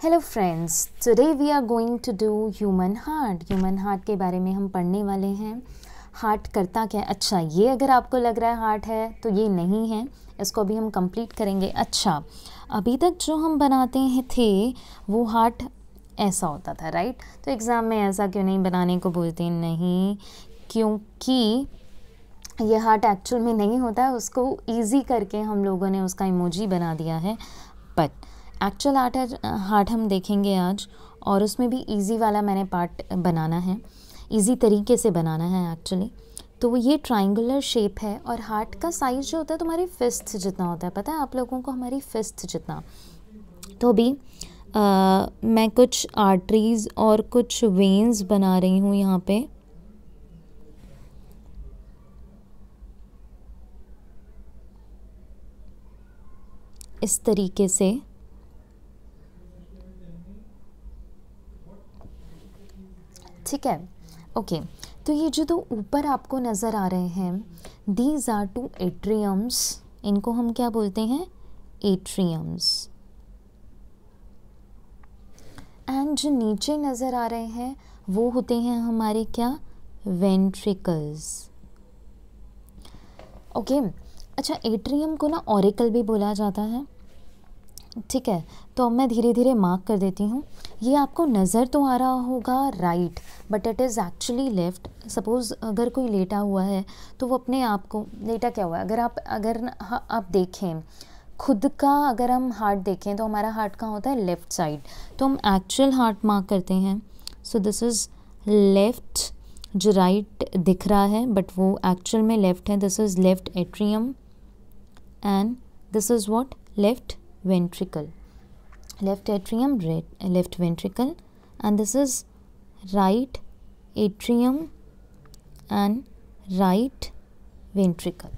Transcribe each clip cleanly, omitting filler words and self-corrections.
Hello friends, today we are going to do human heart. Human heart के बारे में हम पढ़ने वाले हैं। हार्ट करता क्या है? अच्छा, ये अगर आपको लग रहा है हार्ट है तो ये नहीं है, इसको अभी हम कंप्लीट करेंगे। अच्छा, अभी तक जो हम बनाते हैं थे वो हार्ट ऐसा होता था, राइट? तो एग्ज़ाम में ऐसा क्यों नहीं बनाने को बोलते? नहीं, क्योंकि ये हार्ट एक्चुअल में नहीं होता है, उसको ईजी करके हम लोगों ने उसका इमोजी बना दिया है। बट एक्चुअल हार्ट हम देखेंगे आज, और उसमें भी इजी वाला मैंने पार्ट बनाना है, इजी तरीके से बनाना है एक्चुअली। तो ये ट्रायंगुलर शेप है और हार्ट का साइज़ जो होता है तुम्हारी फिस्ट जितना होता है, पता है आप लोगों को? हमारी फिस्ट जितना। तो अभी मैं कुछ आर्टरीज और कुछ वेन्स बना रही हूँ यहाँ पे। इस तरीके से ठीक है, ओके। तो ये जो दो ऊपर आपको नज़र आ रहे हैं, दीज आर टू एट्रियम्स। इनको हम क्या बोलते हैं? एट्रियम्स। एंड जो नीचे नज़र आ रहे हैं वो होते हैं हमारे क्या? वेंट्रिकल्स। ओके। अच्छा, एट्रियम को ना ऑरिकल भी बोला जाता है, ठीक है? तो अब मैं धीरे धीरे मार्क कर देती हूँ। ये आपको नज़र तो आ रहा होगा right, but it is actually left. Suppose अगर कोई लेटा हुआ है तो वो अपने आप को, लेटा क्या हुआ है, अगर आप देखें खुद का, अगर हम हार्ट देखें तो हमारा हार्ट कहाँ होता है? Left side. तो हम एक्चुअल हार्ट मार्क करते हैं। So this is left. जो राइट दिख रहा है बट वो एक्चुअल में लेफ़्ट है। This is left atrium and this is what? Left ventricle. Left atrium, left ventricle, and this is right atrium and right ventricle.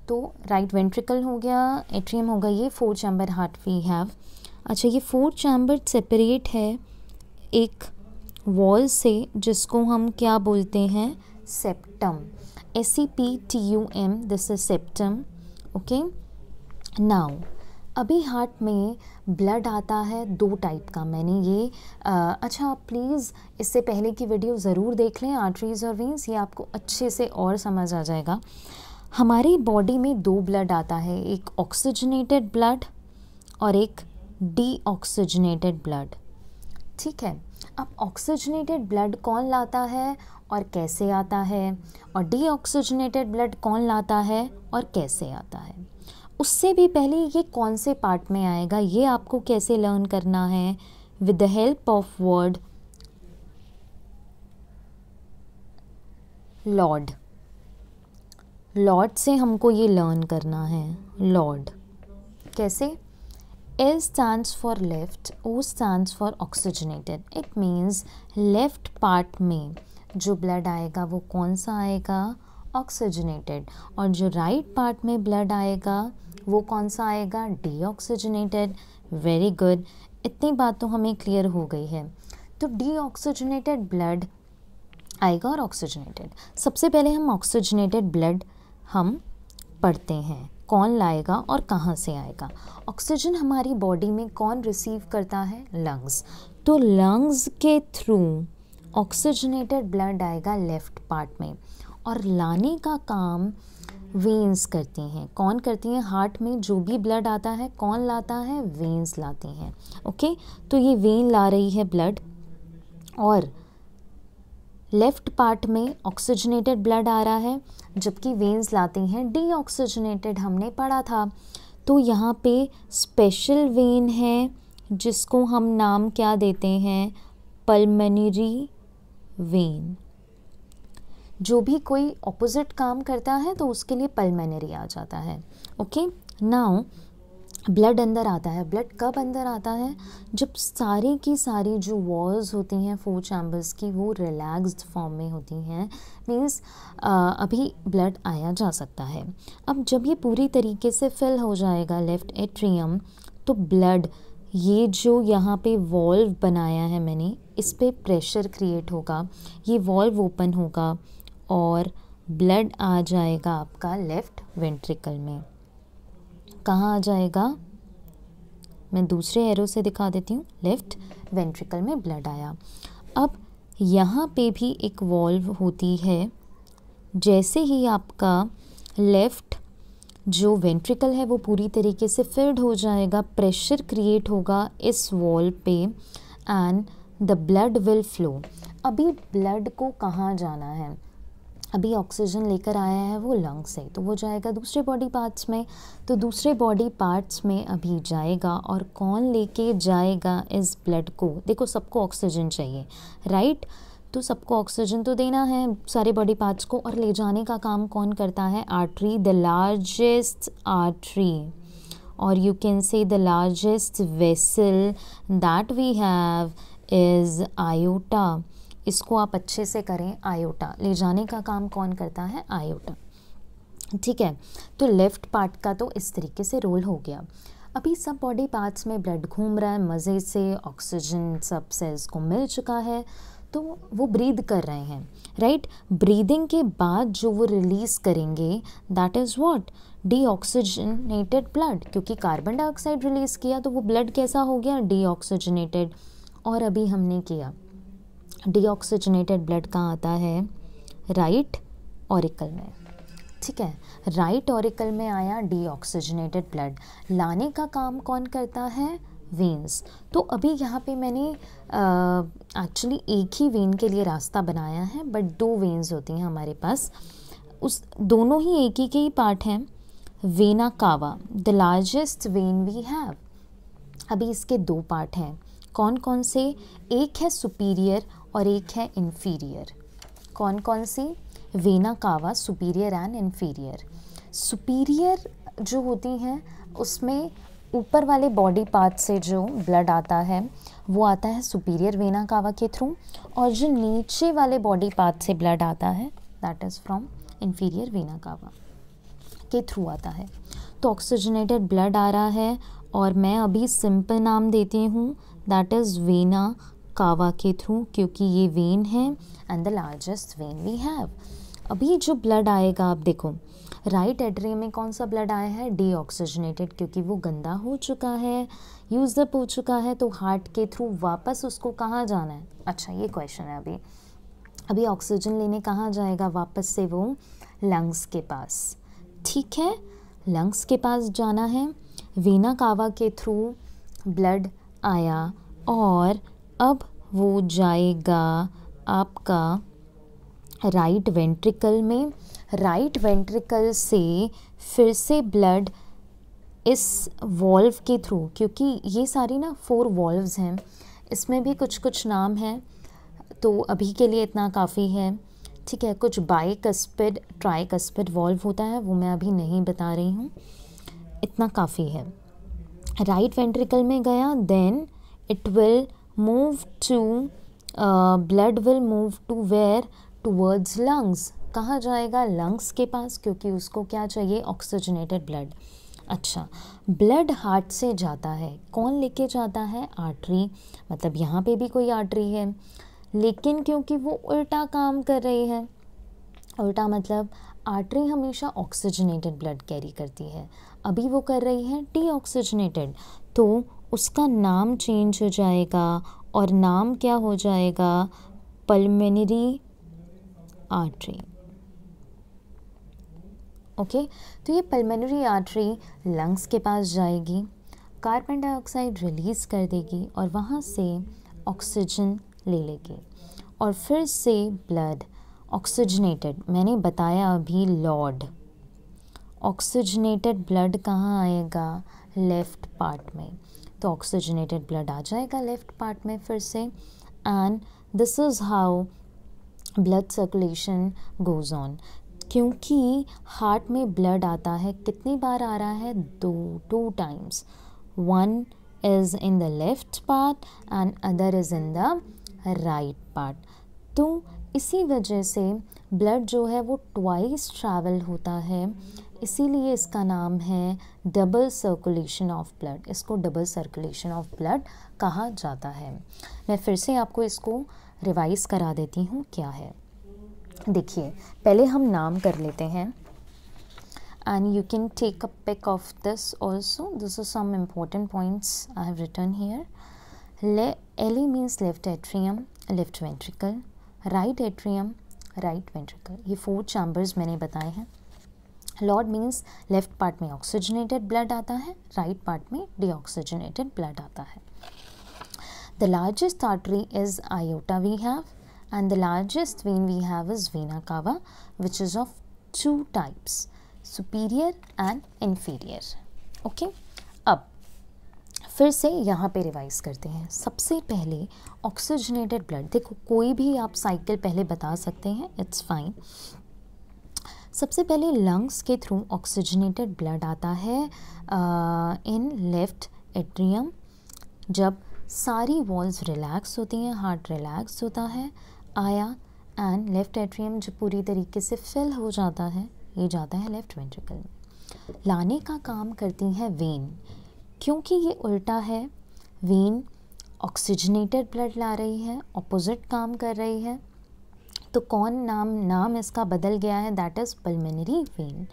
तो राइट वेंट्रिकल हो गया, एट्रियम हो गया, ये 4 चैम्बर हार्ट वी हैव। अच्छा, ये 4 चैम्बर सेपरेट है एक वॉल से, जिसको हम क्या बोलते हैं? Septum. SEPTUM, this is septum. Okay, now अभी हार्ट में ब्लड आता है 2 टाइप का। मैंने ये अच्छा, आप प्लीज़ इससे पहले की वीडियो ज़रूर देख लें, आर्टरीज और वेन्स, ये आपको अच्छे से और समझ आ जाएगा। हमारी बॉडी में 2 ब्लड आता है, एक ऑक्सीजनेटेड ब्लड और एक डीऑक्सीजनेटेड ब्लड, ठीक है? अब ऑक्सीजनेटेड ब्लड कौन लाता है और कैसे आता है, और डीऑक्सीजनेटेड ब्लड कौन लाता है और कैसे आता है? उससे भी पहले ये कौन से पार्ट में आएगा, ये आपको कैसे लर्न करना है? With the help of word Lord. Lord से हमको ये लर्न करना है। लॉर्ड कैसे? L stands for left, O stands for oxygenated. It means left part में जो ब्लड आएगा वो कौन सा आएगा? ऑक्सीजनेटेड। और जो राइट पार्ट में ब्लड आएगा वो कौन सा आएगा? डीऑक्सीजनेटेड। वेरी गुड, इतनी बात तो हमें क्लियर हो गई है। तो डीऑक्सीजनेटेड ब्लड आएगा और ऑक्सीजनेटेड। सबसे पहले हम ऑक्सीजनेटेड ब्लड हम पढ़ते हैं, कौन लाएगा और कहाँ से आएगा। ऑक्सीजन हमारी बॉडी में कौन रिसीव करता है? लंग्स। तो लंग्स के थ्रू ऑक्सीजनेटेड ब्लड आएगा लेफ्ट पार्ट में, और लाने का काम वेन्स करती हैं। कौन करती हैं? हार्ट में जो भी ब्लड आता है कौन लाता है? वेन्स लाती हैं। ओके, तो ये वेन ला रही है ब्लड, और लेफ्ट पार्ट में ऑक्सीजनेटेड ब्लड आ रहा है, जबकि वेन्स लाती हैं डीऑक्सीजनेटेड, हमने पढ़ा था। तो यहाँ पे स्पेशल वेन है जिसको हम नाम क्या देते हैं? Pulmonary vein. जो भी कोई ऑपोजिट काम करता है तो उसके लिए पल्मोनरी आ जाता है। ओके, नाउ ब्लड अंदर आता है। ब्लड कब अंदर आता है? जब सारी की सारी जो वॉल्स होती हैं 4 चैम्बर्स की वो रिलैक्स्ड फॉर्म में होती हैं, मीन्स अभी ब्लड आया जा सकता है। अब जब ये पूरी तरीके से फिल हो जाएगा लेफ्ट एट्रियम, तो ब्लड, ये जो यहाँ पे वॉल्व बनाया है मैंने, इस पे प्रेशर क्रिएट होगा, ये वॉल्व ओपन होगा और ब्लड आ जाएगा आपका लेफ्ट वेंट्रिकल में। कहाँ आ जाएगा? मैं दूसरे एरो से दिखा देती हूँ, लेफ्ट वेंट्रिकल में ब्लड आया। अब यहाँ पे भी एक वॉल्व होती है, जैसे ही आपका लेफ्ट जो वेंट्रिकल है वो पूरी तरीके से फिल्ड हो जाएगा, प्रेशर क्रिएट होगा इस वॉल पे and the blood will flow. अभी ब्लड को कहाँ जाना है, अभी ऑक्सीजन लेकर आया है वो लंग से, तो वो जाएगा दूसरे बॉडी पार्ट्स में, तो दूसरे बॉडी पार्ट्स में अभी जाएगा। और कौन लेके जाएगा इस ब्लड को, देखो सबको ऑक्सीजन चाहिए राइट, तो सबको ऑक्सीजन तो देना है सारे बॉडी पार्ट्स को, और ले जाने का काम कौन करता है, आर्टरी, द लार्जेस्ट आर्टरी, और you can say the largest vessel that we have is aorta. इसको आप अच्छे से करें, आयोटा, ले जाने का काम कौन करता है, आयोटा, ठीक है। तो लेफ्ट पार्ट का तो इस तरीके से रोल हो गया। अभी सब बॉडी पार्ट्स में ब्लड घूम रहा है मज़े से, ऑक्सीजन सब सेल्स को मिल चुका है, तो वो ब्रीद कर रहे हैं राइट। ब्रीदिंग के बाद जो वो रिलीज़ करेंगे that is what, deoxygenated blood, क्योंकि कार्बन डाइऑक्साइड रिलीज़ किया तो वो ब्लड कैसा हो गया, डीऑक्सीजनेटेड। और अभी हमने किया डीऑक्सीजनेटेड ब्लड कहाँ आता है, राइट ऑरिकल में, ठीक है, राइट ऑरिकल में आया डीऑक्सीजनेटेड ब्लड। लाने का काम कौन करता है, वेन्स। तो अभी यहाँ पे मैंने एक्चुअली एक ही वेन के लिए रास्ता बनाया है, बट 2 वेन्स होती हैं हमारे पास, उस दोनों ही एक ही के ही पार्ट हैं। Vena cava, the largest vein we have. अभी इसके 2 पार्ट हैं, कौन कौन से, एक है सुपीरियर और एक है इन्फीरियर। कौन कौन सी, vena cava, superior and inferior. Superior जो होती हैं उसमें ऊपर वाले बॉडी पार्ट से जो ब्लड आता है वो आता है सुपीरियर वेना कावा के थ्रू, और जो नीचे वाले बॉडी पार्ट से ब्लड आता है that is from inferior vena cava के थ्रू आता है। तो ऑक्सीजनेटेड ब्लड आ रहा है, और मैं अभी सिंपल नाम देती हूँ दैट इज़ वेना कावा के थ्रू, क्योंकि ये वेन है and the largest vein we have. अभी जो ब्लड आएगा, आप देखो राइट एट्रियम में कौन सा ब्लड आया है, डीऑक्सीजनेटेड, क्योंकि वो गंदा हो चुका है, यूज अप हो चुका है, तो हार्ट के थ्रू वापस उसको कहाँ जाना है, अच्छा ये क्वेश्चन है। अभी ऑक्सीजन लेने कहाँ जाएगा वापस से, वो लंग्स के पास, ठीक है, लंग्स के पास जाना है। वेना कावा के थ्रू ब्लड आया और अब वो जाएगा आपका राइट वेंट्रिकल में, राइट वेंट्रिकल से फिर से ब्लड इस वॉल्व के थ्रू, क्योंकि ये सारी ना 4 वॉल्व्स हैं, इसमें भी कुछ कुछ नाम हैं, तो अभी के लिए इतना काफ़ी है, ठीक है। कुछ बाइकस्पिड, ट्राइकस्पिड वॉल्व होता है, वो मैं अभी नहीं बता रही हूँ, इतना काफ़ी है। राइट वेंट्रिकल में गया, then it will move to, blood will move to where, towards lungs. कहाँ जाएगा, लंग्स के पास, क्योंकि उसको क्या चाहिए, ऑक्सीजनेटेड ब्लड। अच्छा, ब्लड हार्ट से जाता है, कौन लेके जाता है, आर्टरी, मतलब यहाँ पे भी कोई आर्टरी है, लेकिन क्योंकि वो उल्टा काम कर रही है, उल्टा मतलब आर्टरी हमेशा ऑक्सीजनेटेड ब्लड कैरी करती है, अभी वो कर रही है डीऑक्सीजनेटेड, तो उसका नाम चेंज हो जाएगा और नाम क्या हो जाएगा, पल्मोनरी आर्टरी। ओके, तो ये पल्मोनरी आर्टरी लंग्स के पास जाएगी, कार्बन डाइऑक्साइड रिलीज़ कर देगी और वहाँ से ऑक्सीजन ले लेगी, और फिर से ब्लड ऑक्सीजनेटेड, मैंने बताया अभी लॉर्ड, ऑक्सीजनेटेड ब्लड कहाँ आएगा, लेफ़्ट पार्ट में, तो ऑक्सीजनेटेड ब्लड आ जाएगा लेफ़्ट पार्ट में फिर से, and this is how blood circulation goes on. क्योंकि हार्ट में ब्लड आता है, कितनी बार आ रहा है, 2 times, 1 is in the left part and other is in the right part. तो इसी वजह से ब्लड जो है वो ट्वाइस ट्रैवल होता है, इसीलिए इसका नाम है डबल सर्कुलेशन ऑफ ब्लड, इसको डबल सर्कुलेशन ऑफ ब्लड कहा जाता है। मैं फिर से आपको इसको रिवाइज़ करा देती हूँ क्या है। देखिए, पहले हम नाम कर लेते हैं। and you can take a pic of this also. This is some important points I have written here. LE means left atrium, left ventricle, right atrium, right ventricle. ये 4 chambers मैंने बताए हैं. लॉर्ड मीन्स लेफ्ट पार्ट में oxygenated blood आता है, right part में deoxygenated blood आता है. The largest artery is aorta we have, and the largest vein we have is vena cava, which is of 2 types, superior and inferior. Okay, अब फिर से यहाँ पे रिवाइज करते हैं. सबसे पहले ऑक्सीजनेटेड ब्लड, देखो कोई भी आप साइकिल पहले बता सकते हैं, इट्स फाइन. सबसे पहले लंग्स के थ्रू ऑक्सीजनेटेड ब्लड आता है इन लेफ्ट एट्रियम. जब सारी वॉल्स रिलैक्स होती हैं, हार्ट रिलैक्स होता है, आया, एंड लेफ्ट एट्रियम जब पूरी तरीके से फिल हो जाता है, ये जाता है लेफ्ट वेंट्रिकल में. लाने का काम करती है वेन, क्योंकि ये उल्टा है. वेन ऑक्सीजनेटेड ब्लड ला रही है, ऑपोजिट काम कर रही है, तो कौन नाम इसका बदल गया है, that is pulmonary vein.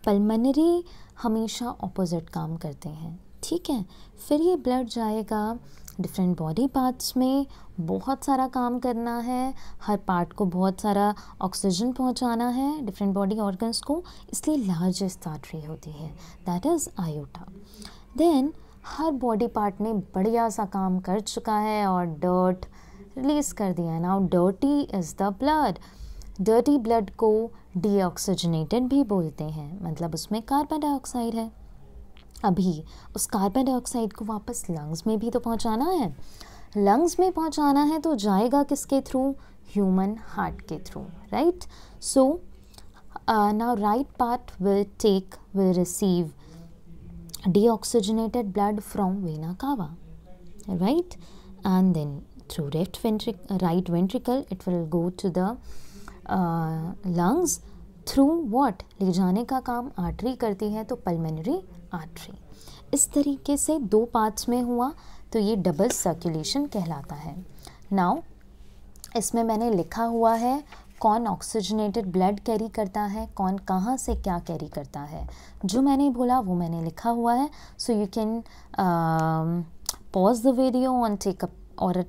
Pulmonary हमेशा ऑपोजिट काम करते हैं, ठीक है. फिर ये ब्लड जाएगा डिफरेंट बॉडी पार्ट्स में, बहुत सारा काम करना है, हर पार्ट को बहुत सारा ऑक्सीजन पहुंचाना है, डिफरेंट बॉडी ऑर्गन्स को, इसलिए लार्जेस्ट आर्टरी होती है, दैट इज़ आयोटा. देन हर बॉडी पार्ट ने बढ़िया सा काम कर चुका है और डर्ट रिलीज़ कर दिया. Now dirty is the blood. Dirty blood को डीऑक्सीजनेटेड भी बोलते हैं, मतलब उसमें कार्बन डाइऑक्साइड है. अभी उस कार्बन डाइऑक्साइड को वापस लंग्स में भी तो पहुंचाना है. लंग्स में पहुंचाना है तो जाएगा किसके थ्रू, ह्यूमन हार्ट के through, right. So now right part will receive deoxygenated blood from vena cava, right, and then through right ventricle it will go to the lungs. through what, ले जाने का काम आर्टरी करती है, तो pulmonary artery. इस तरीके से 2 पार्ट्स में हुआ, तो ये डबल सर्कुलेशन कहलाता है. नाउ इसमें मैंने लिखा हुआ है कौन ऑक्सीजनेटेड ब्लड कैरी करता है, कौन कहाँ से क्या कैरी करता है. जो मैंने बोला वो मैंने लिखा हुआ है. So you can pause the video and take up और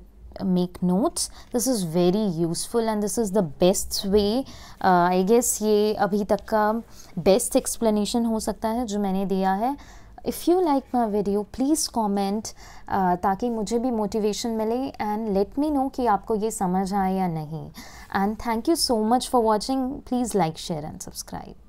make notes. This is very useful and this is the best way. I guess ये अभी तक का best explanation हो सकता है जो मैंने दिया है. If you like my video, please comment ताकि मुझे भी motivation मिले and let me know कि आपको ये समझ आए या नहीं. And thank you so much for watching. Please like, share and subscribe.